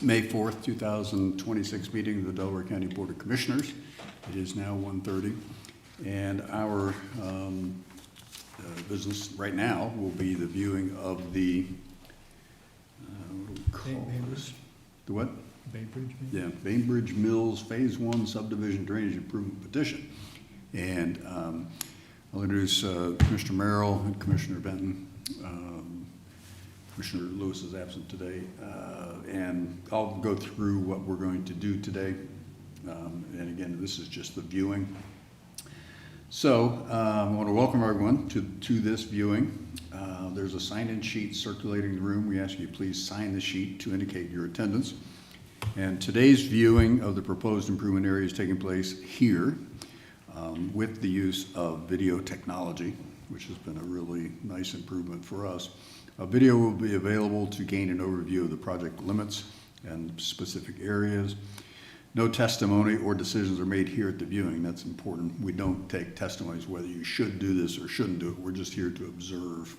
May 4th, 2026 meeting of the Delaware County Board of Commissioners. It is now 1:30, and our business right now will be the viewing of the, what do we call this? The what? Bainbridge? Yeah, Bainbridge Mills Phase 1 Subdivision Drainage Improvement Petition. And I'll introduce Commissioner Merrill and Commissioner Benton. Commissioner Lewis is absent today, and I'll go through what we're going to do today. And again, this is just the viewing. So I want to welcome everyone to this viewing. There's a sign-in sheet circulating the room. We ask you please sign the sheet to indicate your attendance. And today's viewing of the proposed improvement area is taking place here with the use of video technology, which has been a really nice improvement for us. A video will be available to gain an overview of the project limits and specific areas. No testimony or decisions are made here at the viewing. That's important. We don't take testimonies whether you should do this or shouldn't do it. We're just here to observe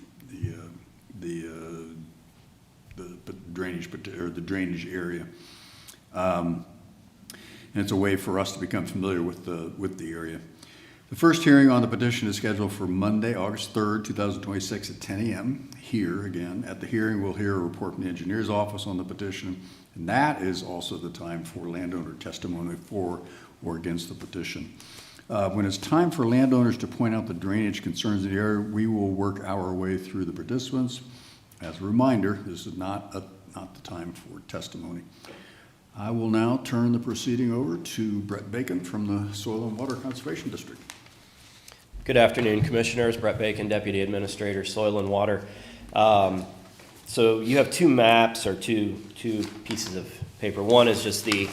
the drainage area. And it's a way for us to become familiar with the area. The first hearing on the petition is scheduled for Monday, August 3rd, 2026 at 10 a.m. here again. At the hearing, we'll hear a report from the engineer's office on the petition, and that is also the time for landowner testimony for or against the petition. When it's time for landowners to point out the drainage concerns in the area, we will work our way through the participants. As a reminder, this is not the time for testimony. I will now turn the proceeding over to Brett Bacon from the Soil and Water Conservation District. Good afternoon, Commissioners. Brett Bacon, Deputy Administrator, Soil and Water. So you have two maps or two pieces of paper. One is just the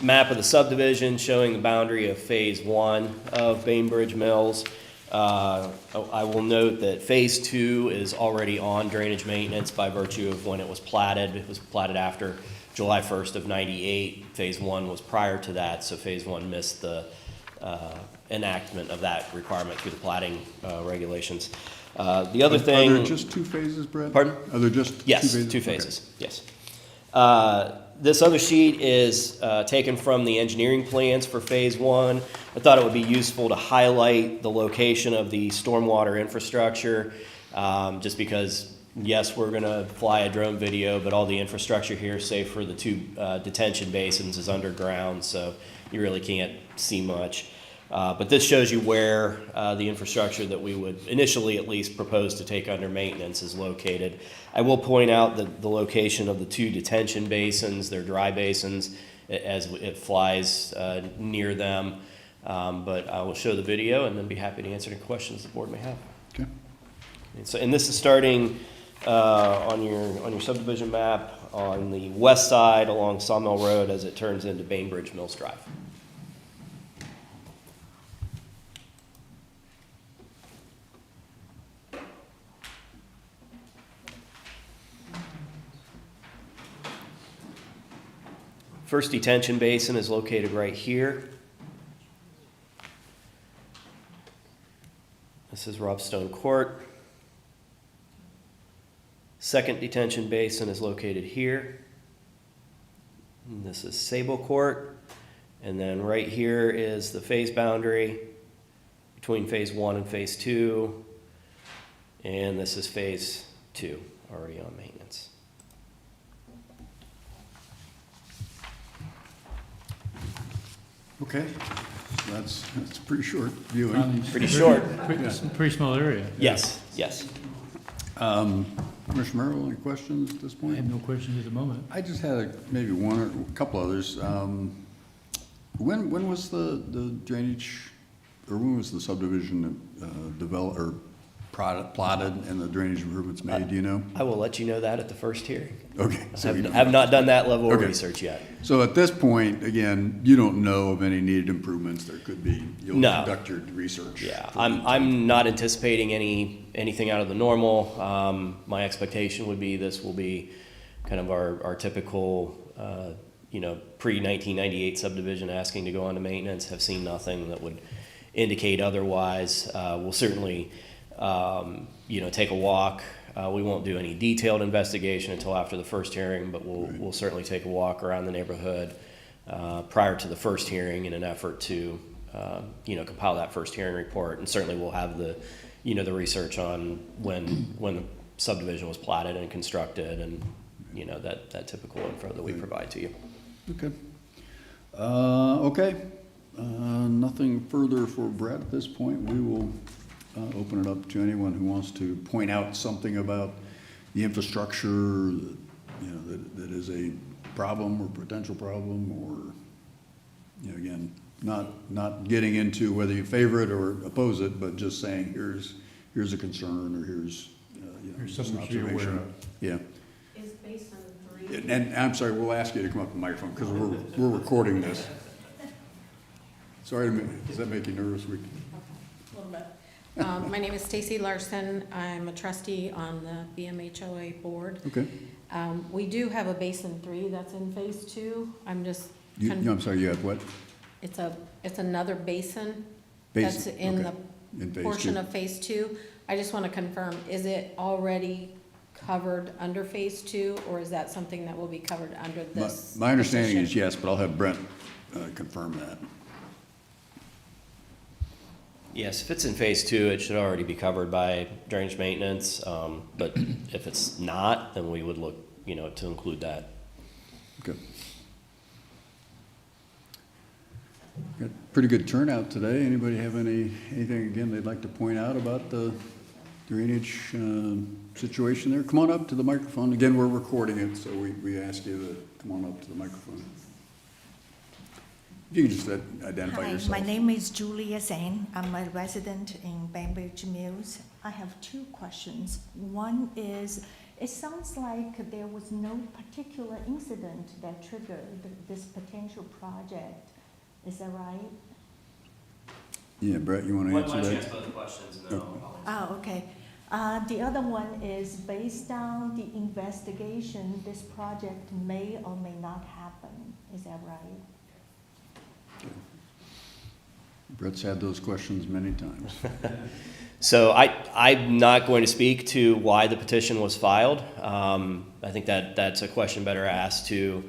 map of the subdivision showing the boundary of Phase 1 of Bainbridge Mills. I will note that Phase 2 is already on drainage maintenance by virtue of when it was platted. It was platted after July 1st of 98. Phase 1 was prior to that, so Phase 1 missed the enactment of that requirement through the platting regulations. The other thing... Are there just two phases, Brett? Pardon? Are there just yes, two phases? Two phases, okay. Yes. This other sheet is taken from the engineering plans for Phase 1. I thought it would be useful to highlight the location of the stormwater infrastructure, just because, yes, we're going to fly a drone video, but all the infrastructure here, save for the two detention basins, is underground, so you really can't see much. But this shows you where the infrastructure that we would initially at least propose to take under maintenance is located. I will point out that the location of the two detention basins, they're dry basins, as it flies near them. But I will show the video and then be happy to answer any questions the board may have. Okay. And this is starting on your subdivision map on the west side along Sawmill Road as it turns into Bainbridge Mills Drive. First detention basin is located right here. This is Robstone Court. Second detention basin is located here. And this is Sable Court. And then right here is the phase boundary between Phase 1 and Phase 2. And this is Phase 2, already on maintenance. Okay, so that's pretty short viewing. Pretty short. Pretty small area. Yes, yes. Commissioner Merrill, any questions at this I point? have no questions at the moment. I just had maybe one or a couple others. When was the drainage, or when was the subdivision developed or plotted and the drainage improvements made? Do you know? I will let you know that at the first hearing. Okay. I have not done that level of Okay. research yet. So at this point, again, you don't know of any needed improvements. There could be. You'll No. conduct your research. Yeah, I'm not anticipating anything out of the normal. My expectation would be this will be kind of our typical, pre-1998 subdivision asking to go on to maintenance. Have seen nothing that would indicate otherwise. We'll certainly, take a walk We won't do any detailed investigation until after the first hearing, but we'll certainly take a walk around the neighborhood prior to the first hearing in an effort to compile that first hearing report. And certainly we'll have the research on when the subdivision was platted and constructed, and that typical info that we provide to you. Okay. Okay. Nothing further for Brett at this point. We will open it up to anyone who wants to point out something about the infrastructure that is a problem or potential problem, or again, not getting into whether you favor it or oppose it, but just saying here's a concern, or here's Here's an something you're aware observation. of. Yeah. Is based on 3. And I'm sorry, we'll ask you to come up to the microphone because we're recording this. Sorry, does that make you nervous? A little bit. My name is Stacy Larson. I'm a trustee on the BMHOA board. Okay. We do have a basin 3 that's in phase 2. I'm just, I'm sorry, you have what? it's another basin Basin, that's in okay. In the phase portion 2. of phase 2. I just want to confirm, is it already covered under phase 2, or is that something that will be covered under this? My understanding is petition? yes, but I'll have Brent confirm that. Yes, if it's in phase 2, it should already be covered by drainage maintenance. But if it's not, then we would look, to include that. Okay. Got pretty good turnout today. Anybody have anything again they'd like to point out about the drainage situation there? Come on up to the microphone. Again, we're recording it, so we ask you to come on up to the microphone. If you can just identify Hi, yourself. my name is Julia Zhang. I'm a resident in Bainbridge Mills. I have 2 questions. One is, it sounds like there was no particular incident that triggered this potential project. Is that right? Yeah, Brett, you want to answer that? both questions and then Oh, okay. The other one is, based on the investigation, this project may or may not happen. Is that right? Brett's had those questions many times. So I'm not going to speak to why the petition was filed. I think that's a question better asked to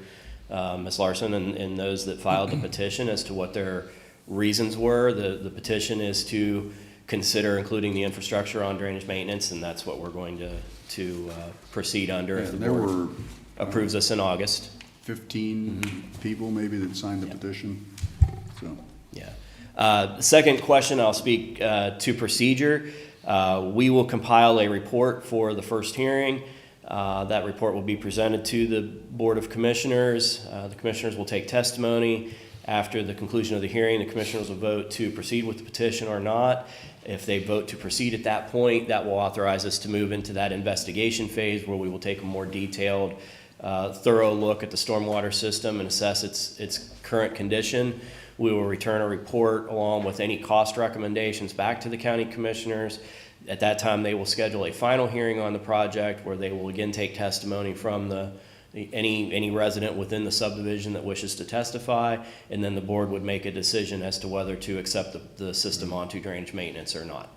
Ms. Larson and those that filed the petition as to what their reasons were. The petition is to consider including the infrastructure on drainage maintenance, and that's what we're going to proceed under if the There board were approves us in August. 15 people maybe that signed the Yep. petition, so. Yeah. The second question, I'll speak to procedure. We will compile a report for the first hearing. That report will be presented to the Board of Commissioners. The Commissioners will take testimony. After the conclusion of the hearing, the Commissioners will vote to proceed with the petition or not. If they vote to proceed at that point, that will authorize us to move into that investigation phase where we will take a more detailed, thorough look at the stormwater system and assess its current condition. We will return a report along with any cost recommendations back to the county commissioners. At that time, they will schedule a final hearing on the project where they will again take testimony from any resident within the subdivision that wishes to testify, and then the board would make a decision as to whether to accept the system onto drainage maintenance or not.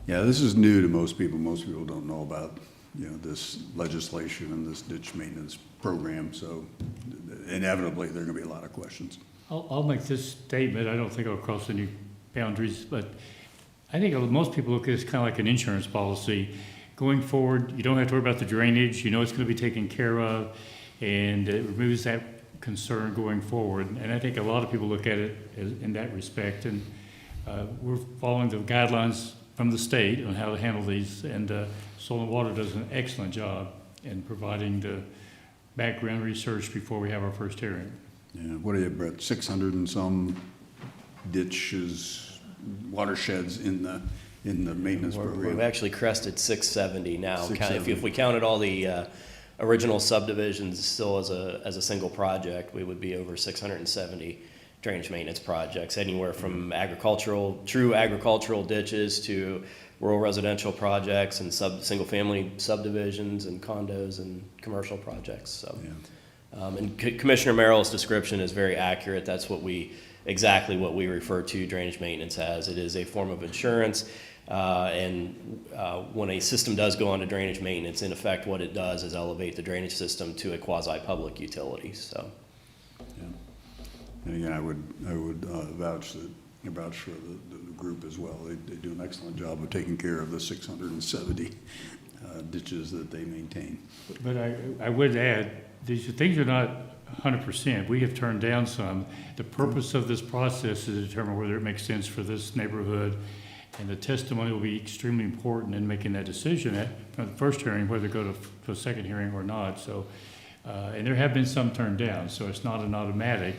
Yeah, this is new to most people. Most people don't know about, this legislation and this ditch maintenance program, so inevitably there are going to be a lot of questions. I'll make this statement. I don't think I'll cross any boundaries, but I think most people look at it as kind of like an insurance policy. Going forward, you don't have to worry about the drainage. You know it's going to be taken care of, and it removes that concern going forward. And I think a lot of people look at it in that respect. And we're following the guidelines from the state on how to handle these. And Soil and Water does an excellent job in providing the background research before we have our first hearing. Yeah, what do you have, Brett, 600 and some ditches, watersheds in the maintenance We've program? actually crested 670 now. 670. If we counted all the original subdivisions still as a single project, we would be over 670 drainage maintenance projects, anywhere from true agricultural ditches to rural residential projects and single-family subdivisions and condos and commercial projects. So, Yeah. And Commissioner Merrill's description is very accurate. That's exactly what we refer to drainage maintenance as. It is a form of insurance. When a system does go onto drainage maintenance, in effect, what it does is elevate the drainage system to a quasi-public utility, so. Yeah. And again, I would vouch for the group as well. They do an excellent job of taking care of the 670 ditches that they maintain. But I would add, these things are not 100%. We have turned down some. The purpose of this process is to determine whether it makes sense for this neighborhood, and the testimony will be extremely important in making that decision from the first hearing, whether to go to a second hearing or not. So, and there have been some turned down, so it's not an automatic.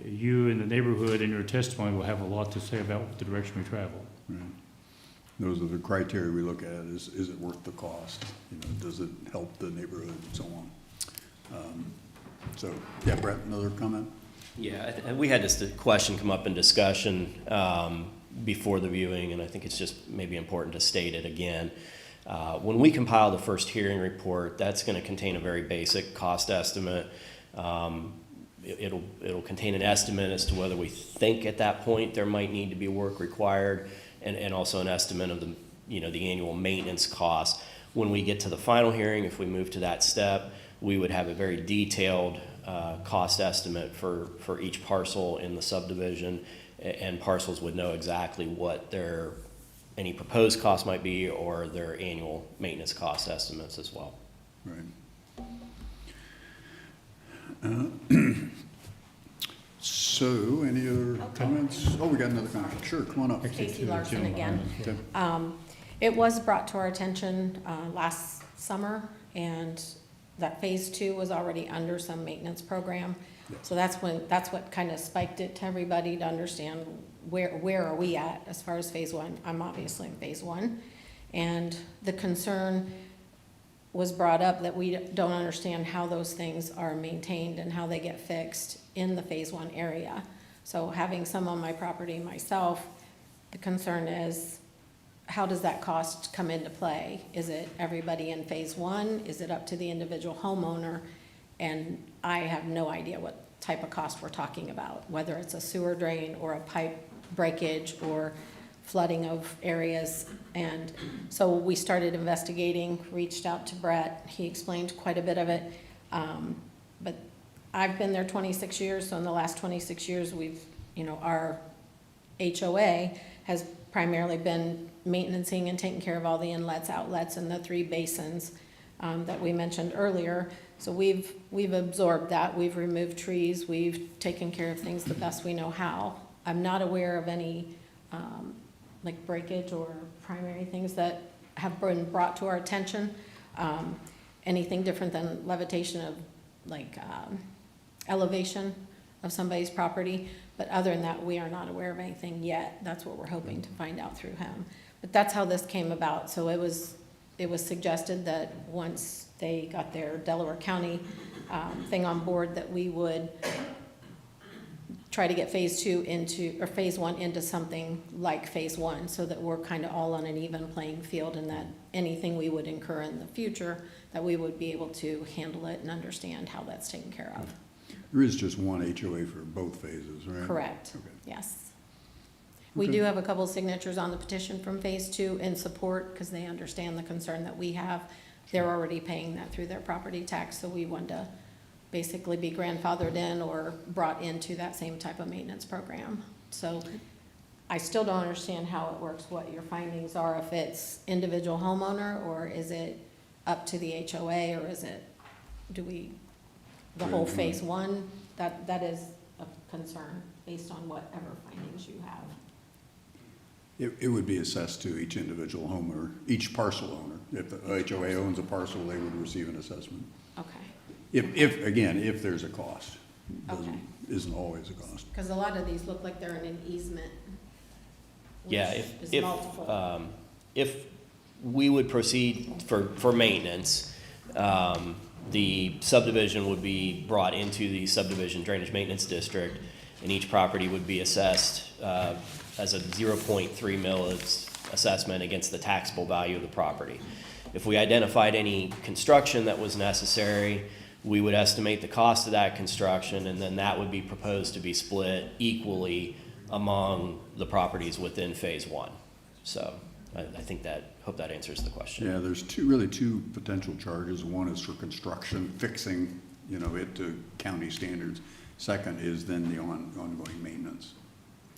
You in the neighborhood and your testimony will have a lot to say about the direction we travel. Right. Those are the criteria we look at, is it worth the cost? You know, does it help the neighborhood and so on? So, yeah, Brett, another comment? Yeah, we had this question come up in discussion before the viewing, and I think it's just maybe important to state it again. When we compile the first hearing report, that's going to contain a very basic cost estimate. It'll contain an estimate as to whether we think at that point there might need to be work required, and also an estimate of the annual maintenance cost. When we get to the final hearing, if we move to that step, we would have a very detailed cost estimate for each parcel in the subdivision, and parcels would know exactly what any proposed cost might be, or their annual maintenance cost estimates as well. Right. So, any other comments? Oh, we got another comment. Sure, come on up. Casey Larson again. Okay. It was brought to our attention last summer, and that phase 2 was already under some maintenance program. So that's what kind of spiked it to everybody to understand where are we at as far as phase 1. I'm obviously in phase 1, and the concern was brought up that we don't understand how those things are maintained and how they get fixed in the phase 1 area. So having some on my property myself, the concern is, how does that cost come into play? Is it everybody in phase 1? Is it up to the individual homeowner? And I have no idea what type of cost we're talking about, whether it's a sewer drain or a pipe breakage or flooding of areas. And so we started investigating, reached out to Brett. He explained quite a bit of it. But I've been there 26 years, so in the last 26 years, our HOA has primarily been maintaining and taking care of all the inlets, outlets, and the 3 basins that we mentioned earlier. So we've absorbed that. We've removed trees. We've taken care of things the best we know how. I'm not aware of any like breakage or primary things that have been brought to our attention. Anything different than levitation of elevation of somebody's property. But other than that, we are not aware of anything yet. That's what we're hoping to find out through him. But that's how this came about. So it was suggested that once they got their Delaware County thing on board, that we would try to get phase 1 into something like phase 1, so that we're kind of all on an even playing field, and that anything we would incur in the future, that we would be able to handle it and understand how that's taken care of. There is just one HOA for both phases, right? Correct, Okay. yes. We Okay. do have a couple signatures on the petition from phase 2 in support, because they understand the concern that we have. They're already paying that through their property tax, so we want to basically be grandfathered in or brought into that same type of maintenance program. So I still don't understand how it works, what your findings are, if it's individual homeowner, or is it up to the HOA, or is it, the whole phase 1? That is a concern based on whatever findings you have. It would be assessed to each individual homeowner, each parcel owner. If the HOA owns a parcel, they would receive an assessment. Okay. If there's a cost. Okay. Isn't always a cost. Because a lot of these look like they're in an easement. which Yeah, is multiple. if we would proceed for maintenance, the subdivision would be brought into the subdivision drainage maintenance district, and each property would be assessed as a 0.3 millage assessment against the taxable value of the property. If we identified any construction that was necessary, we would estimate the cost of that construction, and then that would be proposed to be split equally among the properties within phase 1. So I think hope that answers the question. Yeah, there's really two potential charges. One is for construction, fixing, it to county standards. Second is then the ongoing maintenance.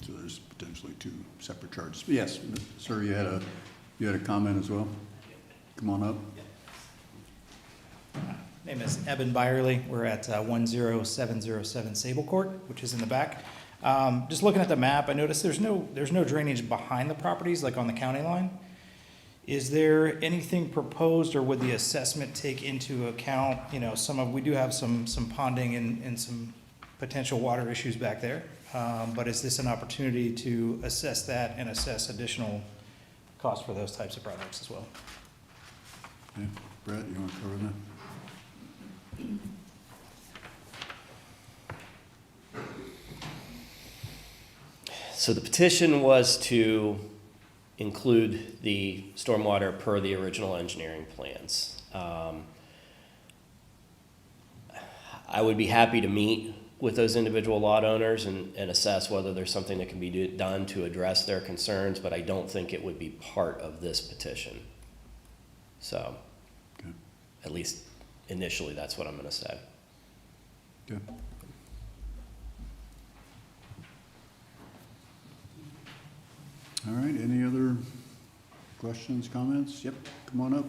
So there's potentially two separate charges. Yes, sir, you had a comment as well? Come on up. Name is Eben Byerly. We're at 10707 Sable Court, which is in the back. Just looking at the map, I noticed there's no drainage behind the properties, like on the county line. Is there anything proposed, or would the assessment take into account, we do have some ponding and some potential water issues back there. But is this an opportunity to assess that and assess additional costs for those types of projects as well? Yeah. Brett, you want to cover that? So the petition was to include the stormwater per the original engineering plans. I would be happy to meet with those individual lot owners and assess whether there's something that can be done to address their concerns, but I don't think it would be part of this petition. So, Okay. at least initially, that's what I'm going to say. Okay. All right, any other questions, comments? Yep, come on up.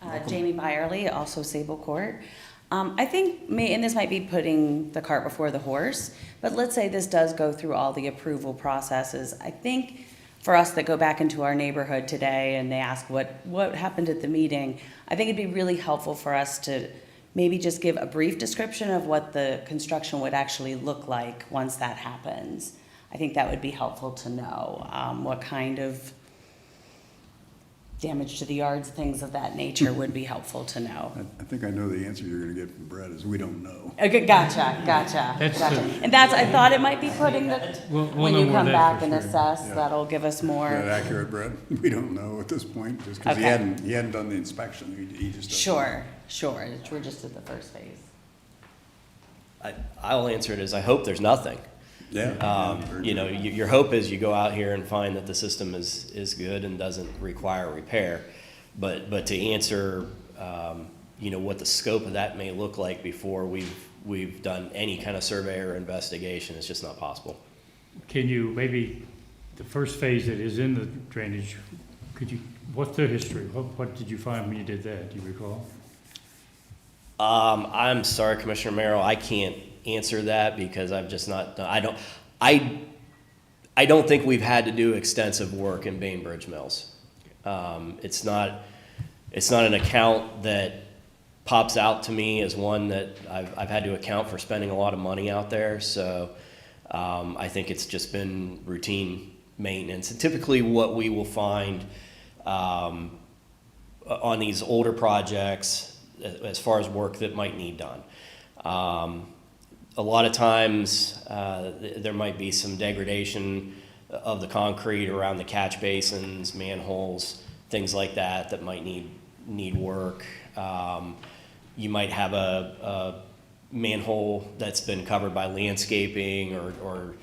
Hi. Jamie Byerly, also Sable Court. I think, and this might be putting the cart before the horse, but let's say this does go through all the approval processes. I think for us that go back into our neighborhood today and they ask what happened at the meeting, I think it'd be really helpful for us to maybe just give a brief description of what the construction would actually look like once that happens. I think that would be helpful to know what kind of damage to the yards, things of that nature would be helpful to know. I think I know the answer you're going to get from Brett is we don't know. Okay, gotcha. That's And I thought it might be putting We'll when know you more come of that back for and sure. assess, Yeah. that'll give us Is that more. accurate, Brett? We don't know at this point, just because he Okay. hadn't done the inspection. He just doesn't. Sure. We're just at the first phase. I'll answer it as I hope there's nothing. Yeah. Your hope is you go out here and find that the system is good and doesn't require repair. But to answer, what the scope of that may look like before we've done any kind of survey or investigation, it's just not possible. Can you, maybe, the first phase that is in the drainage, what's the history? What did you find when you did that? Do you recall? I'm sorry, Commissioner Merrill, I can't answer that because I've just not done, I don't think we've had to do extensive work in Bainbridge Mills. It's not an account that pops out to me as one that I've had to account for spending a lot of money out there. So I think it's just been routine maintenance. And typically what we will find on these older projects as far as work that might need done. A lot of times there might be some degradation of the concrete around the catch basins, manholes, things like that might need work. You might have a manhole that's been covered by landscaping or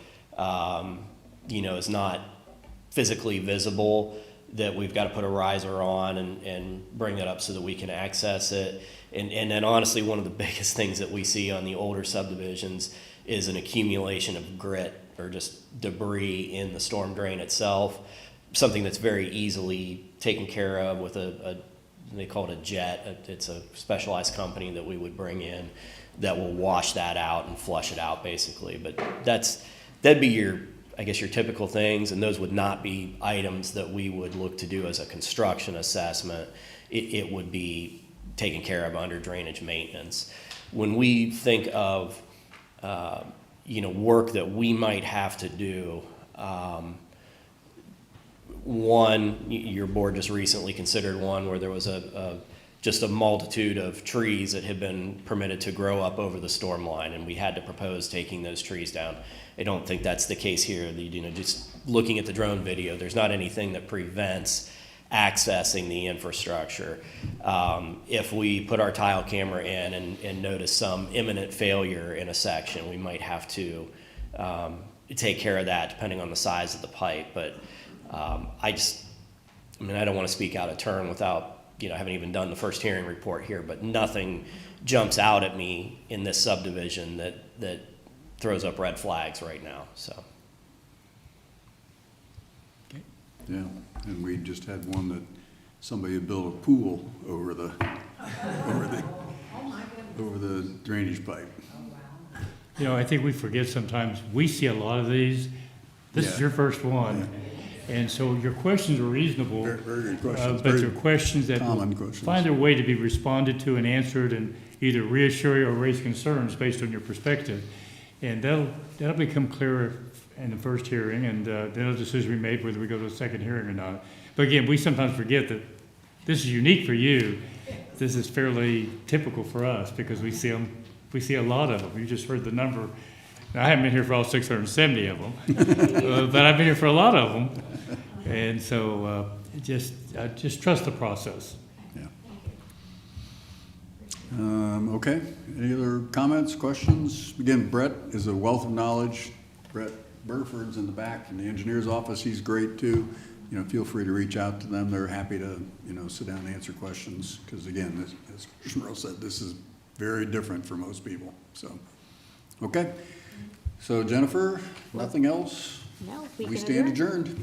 is not physically visible, that we've got to put a riser on and bring that up so that we can access it. And then honestly, one of the biggest things that we see on the older subdivisions is an accumulation of grit or just debris in the storm drain itself, something that's very easily taken care of with they call it a jet. It's a specialized company that we would bring in that will wash that out and flush it out basically. But that'd be your typical things, and those would not be items that we would look to do as a construction assessment. It would be taken care of under drainage maintenance. When we think of work that we might have to do, one, your board just recently considered one where there was just a multitude of trees that had been permitted to grow up over the storm line, and we had to propose taking those trees down. I don't think that's the case here. Just looking at the drone video, there's not anything that prevents accessing the infrastructure. If we put our tile camera in and notice some imminent failure in a section, we might have to take care of that depending on the size of the pipe. But I mean, I don't want to speak out of turn without, I haven't even done the first hearing report here, but nothing jumps out at me in this subdivision that throws up red flags right now, so. Yeah, and we just had one that somebody had built a pool over the drainage pipe. You know, I think we forget sometimes, we see a lot of these. This is Yeah. your first one. And so your questions are reasonable. Very, very good questions. But Very they're questions that will common questions. find their way to be responded to and answered and either reassure you or raise concerns based on your perspective. And that'll become clearer in the first hearing, and then a decision will be made whether we go to a second hearing or not. But again, we sometimes forget that this is unique for you. This is fairly typical for us because we see them, we see a lot of them. You just heard the number. Now, I haven't been here for all 670 of them, but I've been here for a lot of them. And so just trust the process. Yeah. Okay, any other comments, questions? Again, Brett is a wealth of knowledge. Brett Burford's in the back from the engineer's office. He's great too. Feel free to reach out to them. They're happy to, sit down and answer questions. Because again, as Cheryl said, this is very different for most people. So, okay. So Jennifer, nothing else? No, we We can stand adjourn. adjourned.